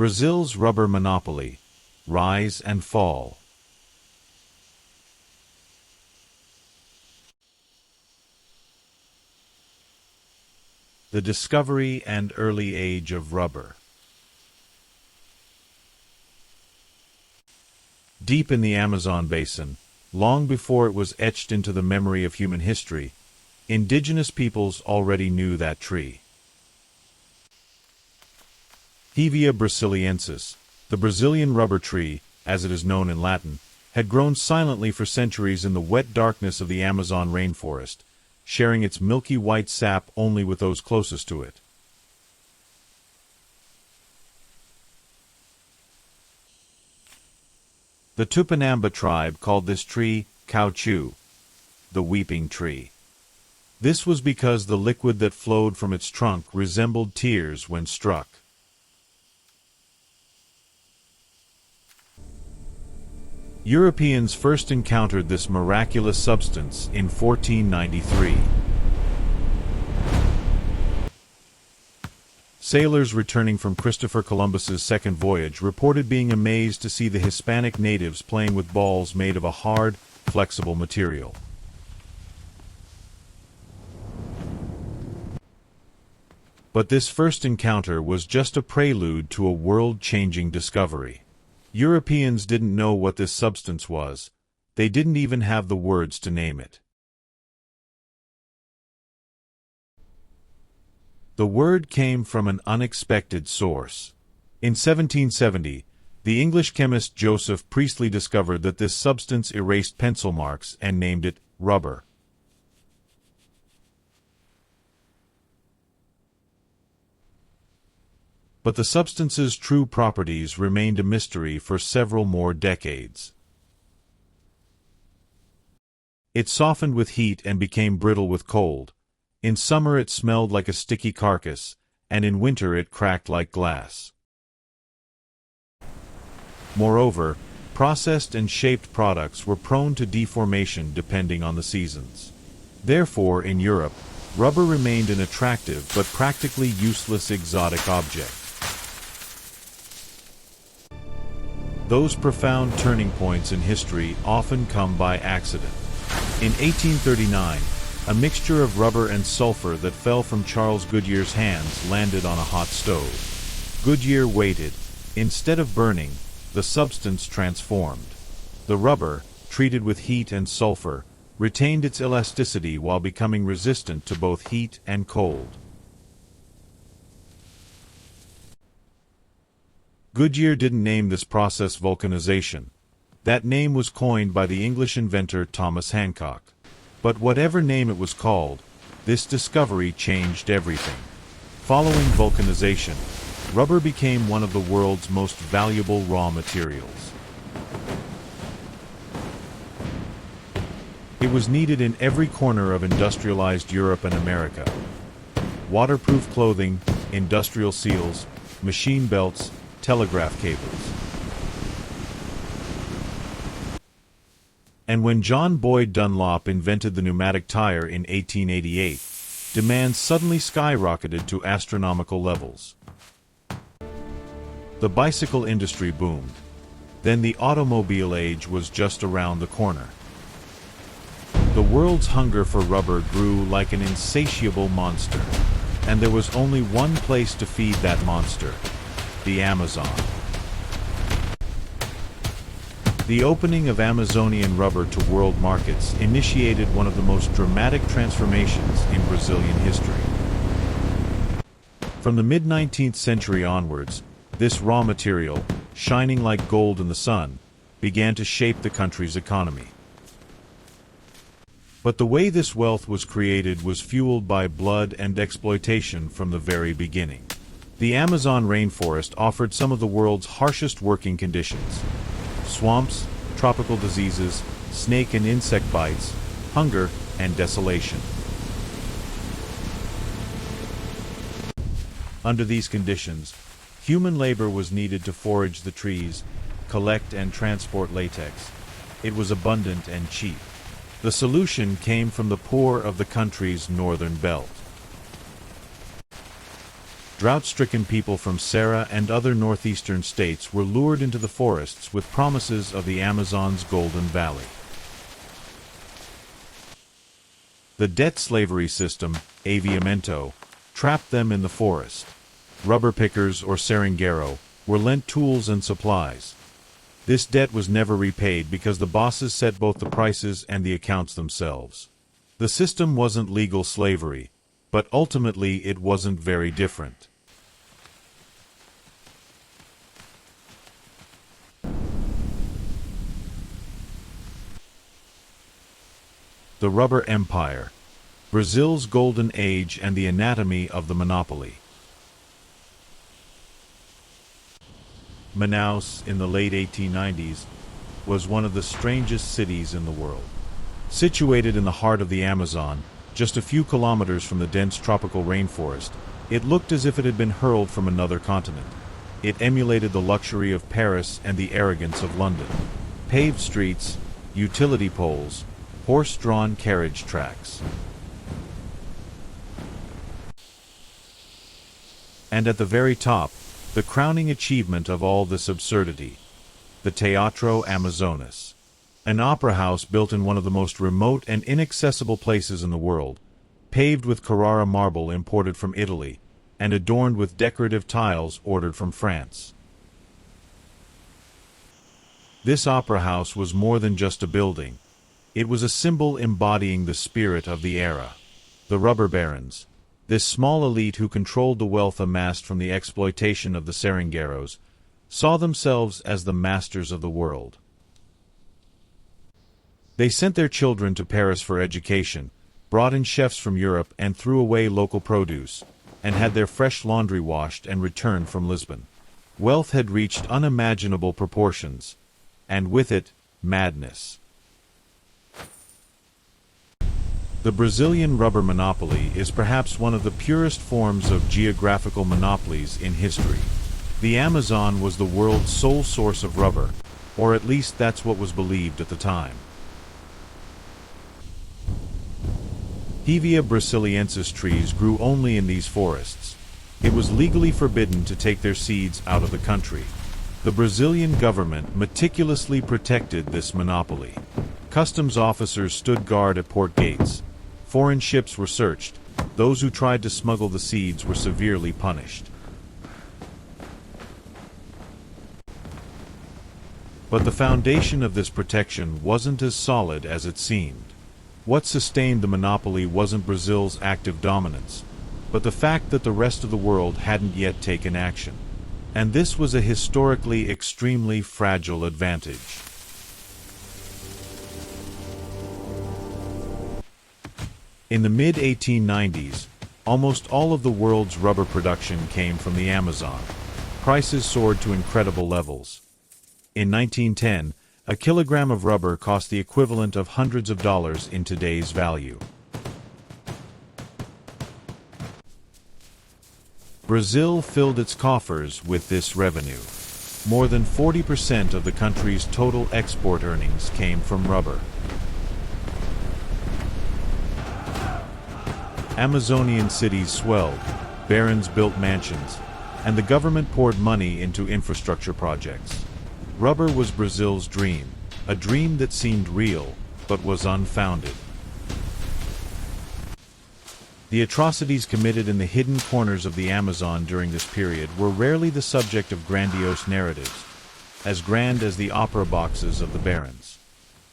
Brazil's rubber monopoly, rise and fall. The discovery and early age of rubber. Deep in the Amazon basin, long before it was etched into the memory of human history, indigenous peoples already knew that tree. Hevea brasiliensis, the Brazilian rubber tree, as it is known in Latin, had grown silently for centuries in the wet darkness of the Amazon rainforest, sharing its milky white sap only with those closest to it. The Tupinamba tribe called this tree caoutchouc, the weeping tree. This was because the liquid that flowed from its trunk resembled tears when struck. Europeans first encountered this miraculous substance in 1493. Sailors returning from Christopher Columbus's second voyage reported being amazed to see the Hispanic natives playing with balls made of a hard, flexible material. But this first encounter was just a prelude to a world-changing discovery. Europeans didn't know what this substance was. They didn't even have the words to name it. The word came from an unexpected source. In 1770, the English chemist Joseph Priestley discovered that this substance erased pencil marks and named it rubber. But the substance's true properties remained a mystery for several more decades. It softened with heat and became brittle with cold. In summer it smelled like a sticky carcass, and in winter it cracked like glass. Moreover, processed and shaped products were prone to deformation depending on the seasons. Therefore, in Europe, rubber remained an attractive but practically useless exotic object. Those profound turning points in history often come by accident. In 1839, a mixture of rubber and sulfur that fell from Charles Goodyear's hands landed on a hot stove. Goodyear waited. Instead of burning, the substance transformed. The rubber, treated with heat and sulfur, retained its elasticity while becoming resistant to both heat and cold. Goodyear didn't name this process vulcanization. That name was coined by the English inventor Thomas Hancock. But whatever name it was called, this discovery changed everything. Following vulcanization, rubber became one of the world's most valuable raw materials. It was needed in every corner of industrialized Europe and America. Waterproof clothing, industrial seals, machine belts, telegraph cables. And when John Boyd Dunlop invented the pneumatic tire in 1888, demand suddenly skyrocketed to astronomical levels. The bicycle industry boomed. Then the automobile age was just around the corner. The world's hunger for rubber grew like an insatiable monster, and there was only one place to feed that monster: the Amazon. The opening of Amazonian rubber to world markets initiated one of the most dramatic transformations in Brazilian history. From the mid-19th century onwards, this raw material, shining like gold in the sun, began to shape the country's economy. But the way this wealth was created was fueled by blood and exploitation from the very beginning. The Amazon rainforest offered some of the world's harshest working conditions: swamps, tropical diseases, snake and insect bites, hunger, and desolation. Under these conditions, human labor was needed to forage the trees, collect and transport latex. It was abundant and cheap. The solution came from the poor of the country's northern belt. drought-stricken people from Serra and other northeastern states were lured into the forests with promises of the Amazon's Golden Valley. The debt slavery system, aviamento, trapped them in the forest. Rubber pickers or Seringueiro were lent tools and supplies. This debt was never repaid because the bosses set both the prices and the accounts themselves. The system wasn't legal slavery, but ultimately it wasn't very different. The Rubber Empire, Brazil's Golden Age and the anatomy of the monopoly. Manaus, in the late 1890s, was one of the strangest cities in the world. Situated in the heart of the Amazon, just a few kilometers from the dense tropical rainforest, it looked as if it had been hurled from another continent. It emulated the luxury of Paris and the arrogance of London. Paved streets, utility poles, horse-drawn carriage tracks. And at the very top, the crowning achievement of all this absurdity, the Teatro Amazonas, an opera house built in one of the most remote and inaccessible places in the world, paved with Carrara marble imported from Italy, and adorned with decorative tiles ordered from France. This opera house was more than just a building. It was a symbol embodying the spirit of the era. The rubber barons, this small elite who controlled the wealth amassed from the exploitation of the Seringueiros, saw themselves as the masters of the world. They sent their children to Paris for education, brought in chefs from Europe and threw away local produce, and had their fresh laundry washed and returned from Lisbon. Wealth had reached unimaginable proportions, and with it, madness. The Brazilian rubber monopoly is perhaps one of the purest forms of geographical monopolies in history. The Amazon was the world's sole source of rubber, or at least that's what was believed at the time. Hevea brasiliensis trees grew only in these forests. It was legally forbidden to take their seeds out of the country. The Brazilian government meticulously protected this monopoly. Customs officers stood guard at port gates. Foreign ships were searched. Those who tried to smuggle the seeds were severely punished. But the foundation of this protection wasn't as solid as it seemed. What sustained the monopoly wasn't Brazil's active dominance, but the fact that the rest of the world hadn't yet taken action. And this was a historically extremely fragile advantage. In the mid-1890s, almost all of the world's rubber production came from the Amazon. Prices soared to incredible levels. In 1910, a kilogram of rubber cost the equivalent of hundreds of dollars in today's value. Brazil filled its coffers with this revenue. More than 40% of the country's total export earnings came from rubber. Amazonian cities swelled, barons built mansions, and the government poured money into infrastructure projects. Rubber was Brazil's dream, a dream that seemed real, but was unfounded. The atrocities committed in the hidden corners of the Amazon during this period were rarely the subject of grandiose narratives, as grand as the opera boxes of the barons.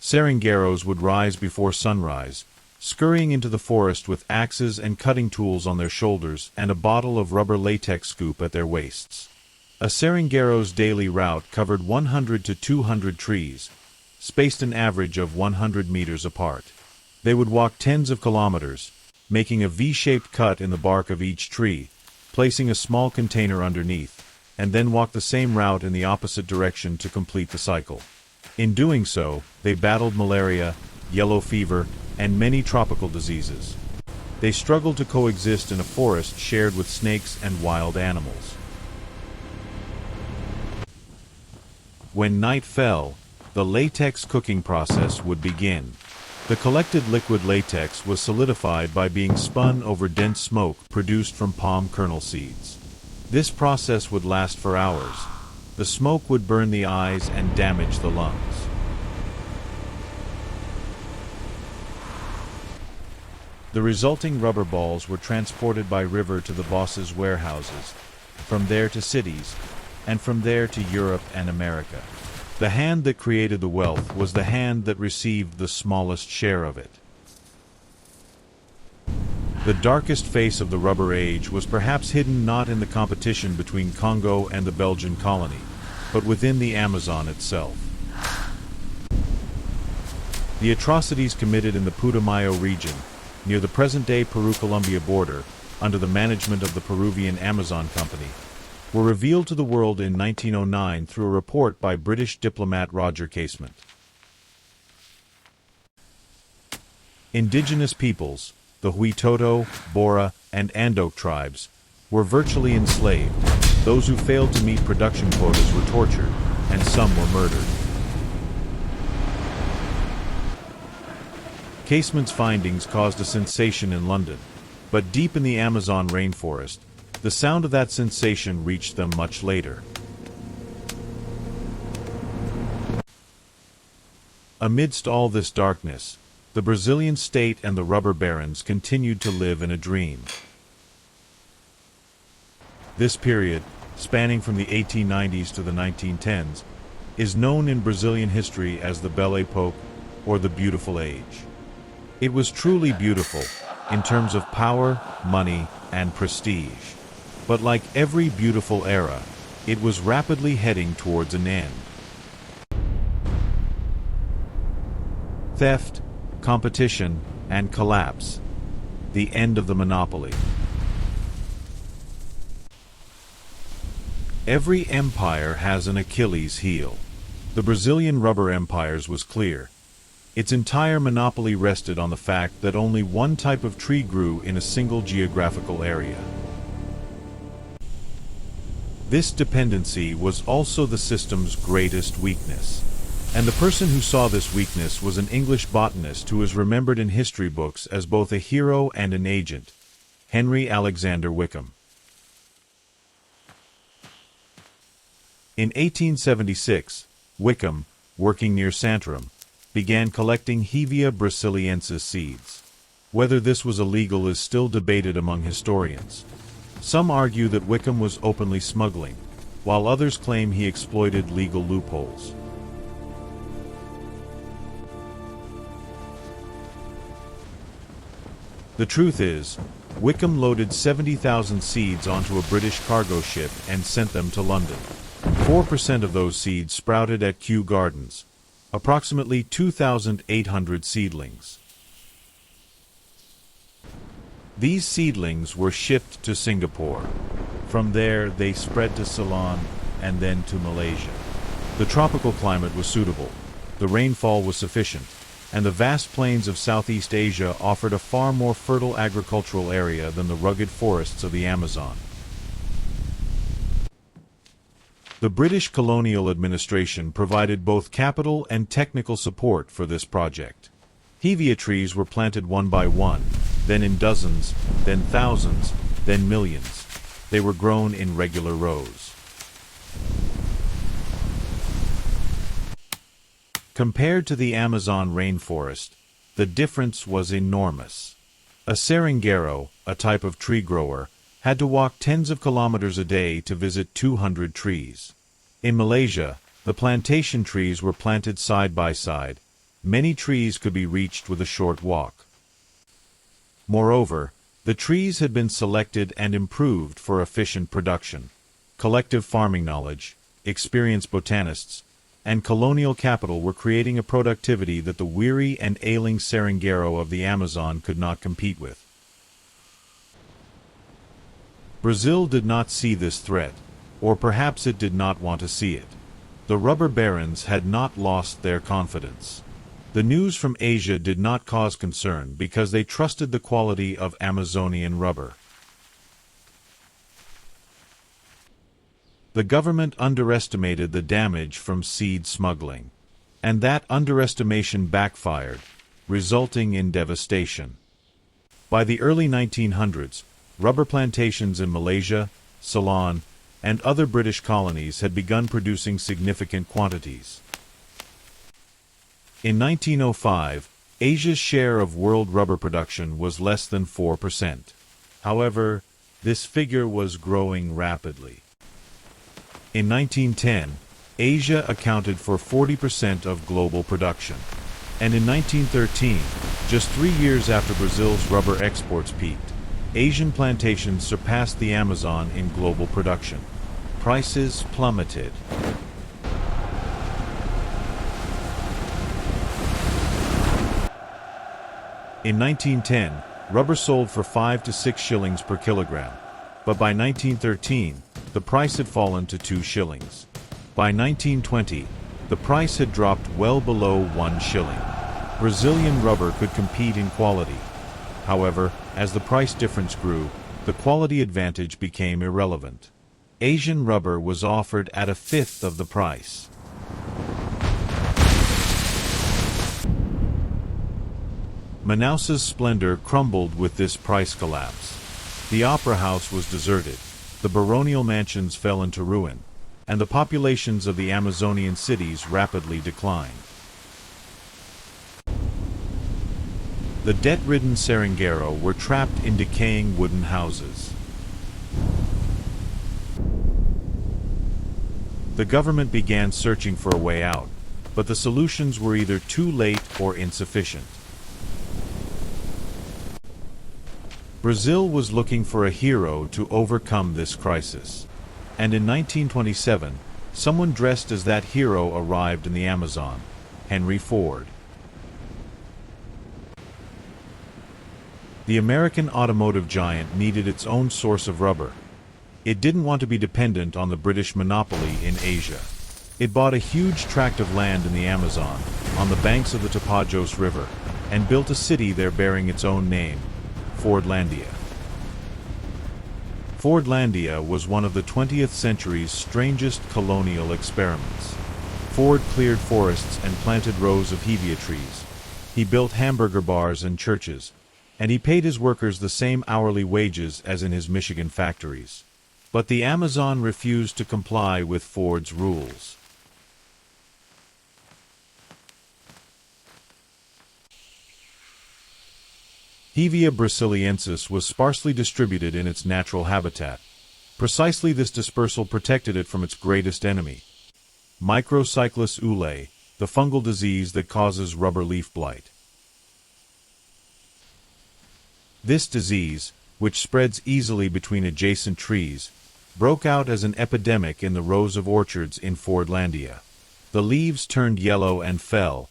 Seringueiros would rise before sunrise, scurrying into the forest with axes and cutting tools on their shoulders and a bottle of rubber latex scoop at their waists. A Seringueiro's daily route covered 100 to 200 trees, spaced an average of 100 meters apart. They would walk tens of kilometers, making a V-shaped cut in the bark of each tree, placing a small container underneath, and then walk the same route in the opposite direction to complete the cycle. In doing so, they battled malaria, yellow fever, and many tropical diseases. They struggled to coexist in a forest shared with snakes and wild animals. When night fell, the latex cooking process would begin. The collected liquid latex was solidified by being spun over dense smoke produced from palm kernel seeds. This process would last for hours. The smoke would burn the eyes and damage the lungs. The resulting rubber balls were transported by river to the boss's warehouses, from there to cities, and from there to Europe and America. The hand that created the wealth was the hand that received the smallest share of it. The darkest face of the rubber age was perhaps hidden not in the competition between Congo and the Belgian colony, but within the Amazon itself. The atrocities committed in the Putumayo region, near the present-day Peru-Colombia border, under the management of the Peruvian Amazon Company, were revealed to the world in 1909 through a report by British diplomat Roger Casement. Indigenous peoples, the Huitoto, Bora, and Andok tribes, were virtually enslaved. Those who failed to meet production quotas were tortured, and some were murdered. Casement's findings caused a sensation in London, but deep in the Amazon rainforest, the sound of that sensation reached them much later. Amidst all this darkness, the Brazilian state and the rubber barons continued to live in a dream. This period, spanning from the 1890s to the 1910s, is known in Brazilian history as the Belle Époque, or the Beautiful Age. It was truly beautiful, in terms of power, money, and prestige. But like every beautiful era, it was rapidly heading towards an end. Theft, competition, and collapse. The end of the monopoly. Every empire has an Achilles heel. The Brazilian rubber empire's was clear. Its entire monopoly rested on the fact that only one type of tree grew in a single geographical area. This dependency was also the system's greatest weakness. And the person who saw this weakness was an English botanist who is remembered in history books as both a hero and an agent, Henry Alexander Wickham. In 1876, Wickham, working near Santarém, began collecting Hevea brasiliensis seeds. Whether this was illegal is still debated among historians. Some argue that Wickham was openly smuggling, while others claim he exploited legal loopholes. The truth is, Wickham loaded 70,000 seeds onto a British cargo ship and sent them to London. 4% of those seeds sprouted at Kew Gardens, approximately 2,800 seedlings. These seedlings were shipped to Singapore. From there, they spread to Ceylon and then to Malaysia. The tropical climate was suitable, the rainfall was sufficient, and the vast plains of Southeast Asia offered a far more fertile agricultural area than the rugged forests of the Amazon. The British colonial administration provided both capital and technical support for this project. Hevea trees were planted one by one, then in dozens, then thousands, then millions. They were grown in regular rows. Compared to the Amazon rainforest, the difference was enormous. A Seringueiro, a type of tree grower, had to walk tens of kilometers a day to visit 200 trees. In Malaysia, the plantation trees were planted side by side. Many trees could be reached with a short walk. Moreover, the trees had been selected and improved for efficient production. Collective farming knowledge, experienced botanists, and colonial capital were creating a productivity that the weary and ailing Seringueiro of the Amazon could not compete with. Brazil did not see this threat, or perhaps it did not want to see it. The rubber barons had not lost their confidence. The news from Asia did not cause concern because they trusted the quality of Amazonian rubber. The government underestimated the damage from seed smuggling, and that underestimation backfired, resulting in devastation. By the early 1900s, rubber plantations in Malaysia, Ceylon, and other British colonies had begun producing significant quantities. In 1905, Asia's share of world rubber production was less than 4%. However, this figure was growing rapidly. In 1910, Asia accounted for 40% of global production. And in 1913, just 3 years after Brazil's rubber exports peaked, Asian plantations surpassed the Amazon in global production. Prices plummeted. In 1910, rubber sold for 5 to 6 shillings per kilogram, but by 1913, the price had fallen to 2 shillings. By 1920, the price had dropped well below 1 shilling. Brazilian rubber could compete in quality. However, as the price difference grew, the quality advantage became irrelevant. Asian rubber was offered at 1/5 of the price. Manaus's splendor crumbled with this price collapse. The opera house was deserted, the baronial mansions fell into ruin, and the populations of the Amazonian cities rapidly declined. The debt-ridden Seringueiro were trapped in decaying wooden houses. The government began searching for a way out, but the solutions were either too late or insufficient. Brazil was looking for a hero to overcome this crisis. And in 1927, someone dressed as that hero arrived in the Amazon, Henry Ford. The American automotive giant needed its own source of rubber. It didn't want to be dependent on the British monopoly in Asia. It bought a huge tract of land in the Amazon, on the banks of the Tapajos River, and built a city there bearing its own name, Fordlandia. Fordlandia was one of the 20th century's strangest colonial experiments. Ford cleared forests and planted rows of hevea trees. He built hamburger bars and churches, and he paid his workers the same hourly wages as in his Michigan factories. But the Amazon refused to comply with Ford's rules. Hevea brasiliensis was sparsely distributed in its natural habitat. Precisely this dispersal protected it from its greatest enemy, Microcyclus ulae, the fungal disease that causes rubber leaf blight. This disease, which spreads easily between adjacent trees, broke out as an epidemic in the rows of orchards in Fordlandia. The leaves turned yellow and fell.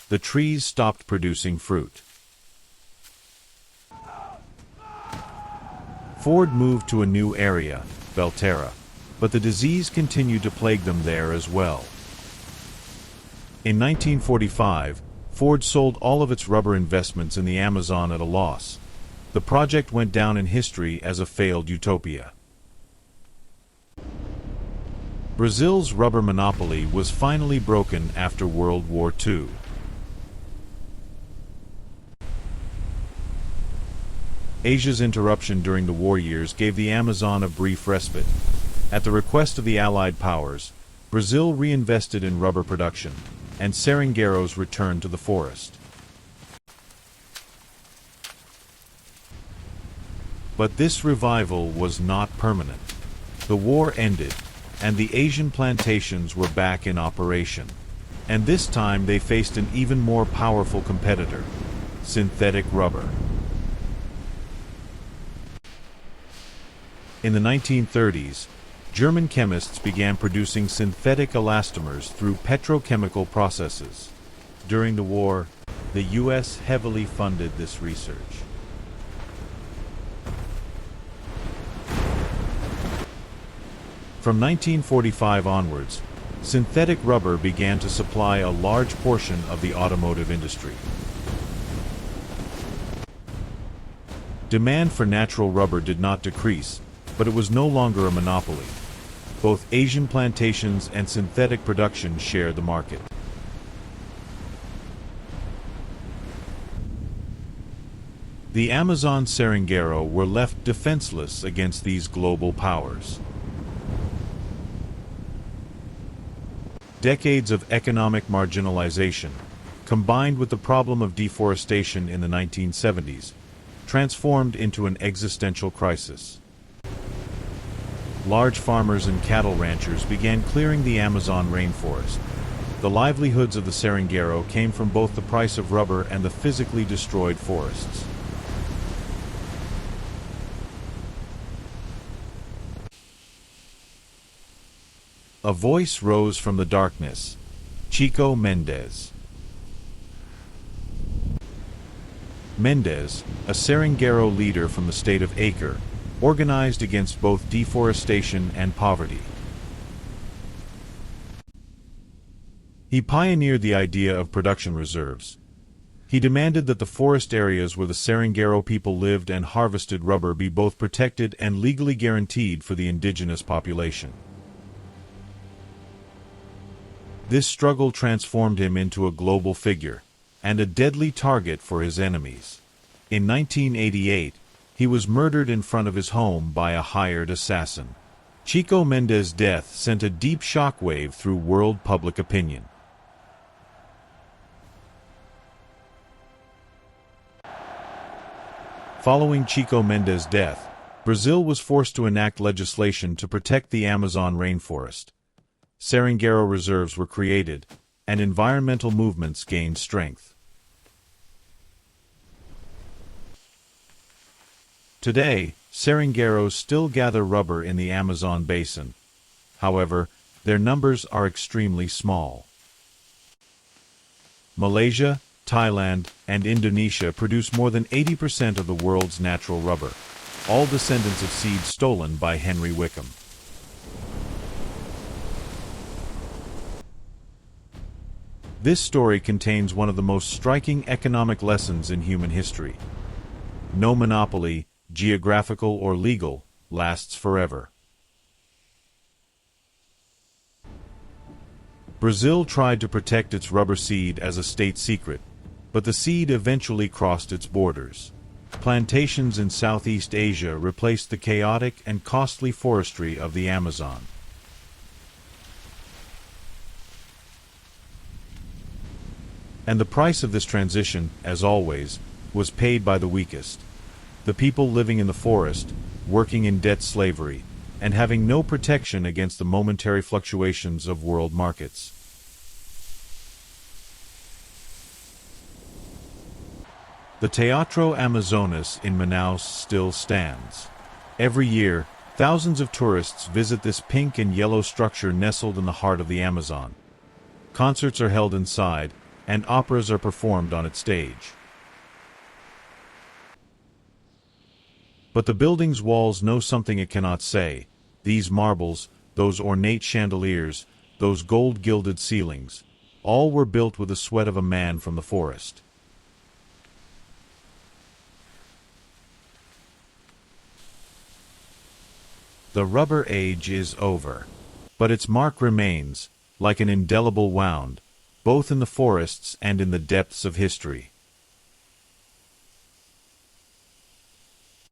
The trees stopped producing fruit. Ford moved to a new area, Belterra, but the disease continued to plague them there as well. In 1945, Ford sold all of its rubber investments in the Amazon at a loss. The project went down in history as a failed utopia. Brazil's rubber monopoly was finally broken after World War II. Asia's interruption during the war years gave the Amazon a brief respite. At the request of the Allied powers, Brazil reinvested in rubber production, and Seringueiros returned to the forest. But this revival was not permanent. The war ended, and the Asian plantations were back in operation. And this time they faced an even more powerful competitor, synthetic rubber. In the 1930s, German chemists began producing synthetic elastomers through petrochemical processes. During the war, the U.S. heavily funded this research. From 1945 onwards, synthetic rubber began to supply a large portion of the automotive industry. Demand for natural rubber did not decrease, but it was no longer a monopoly. Both Asian plantations and synthetic production shared the market. The Amazon Seringueiro were left defenseless against these global powers. Decades of economic marginalization, combined with the problem of deforestation in the 1970s, transformed into an existential crisis. Large farmers and cattle ranchers began clearing the Amazon rainforest. The livelihoods of the Seringueiro came from both the price of rubber and the physically destroyed forests. A voice rose from the darkness. Chico Mendes. Mendes, a Seringueiro leader from the state of Acre, organized against both deforestation and poverty. He pioneered the idea of production reserves. He demanded that the forest areas where the Seringueiro people lived and harvested rubber be both protected and legally guaranteed for the indigenous population. This struggle transformed him into a global figure, and a deadly target for his enemies. In 1988, he was murdered in front of his home by a hired assassin. Chico Mendes' death sent a deep shockwave through world public opinion. Following Chico Mendes' death, Brazil was forced to enact legislation to protect the Amazon rainforest. Seringueiro reserves were created, and environmental movements gained strength. Today, Seringueiros still gather rubber in the Amazon basin. However, their numbers are extremely small. Malaysia, Thailand, and Indonesia produce more than 80% of the world's natural rubber, all descendants of seeds stolen by Henry Wickham. This story contains one of the most striking economic lessons in human history. No monopoly, geographical or legal, lasts forever. Brazil tried to protect its rubber seed as a state secret, but the seed eventually crossed its borders. Plantations in Southeast Asia replaced the chaotic and costly forestry of the Amazon. And the price of this transition, as always, was paid by the weakest. The people living in the forest, working in debt slavery, and having no protection against the momentary fluctuations of world markets. The Teatro Amazonas in Manaus still stands. Every year, thousands of tourists visit this pink and yellow structure nestled in the heart of the Amazon. Concerts are held inside, and operas are performed on its stage. But the building's walls know something it cannot say. These marbles, those ornate chandeliers, those gold-gilded ceilings, all were built with the sweat of a man from the forest. The rubber age is over, but its mark remains, like an indelible wound, both in the forests and in the depths of history.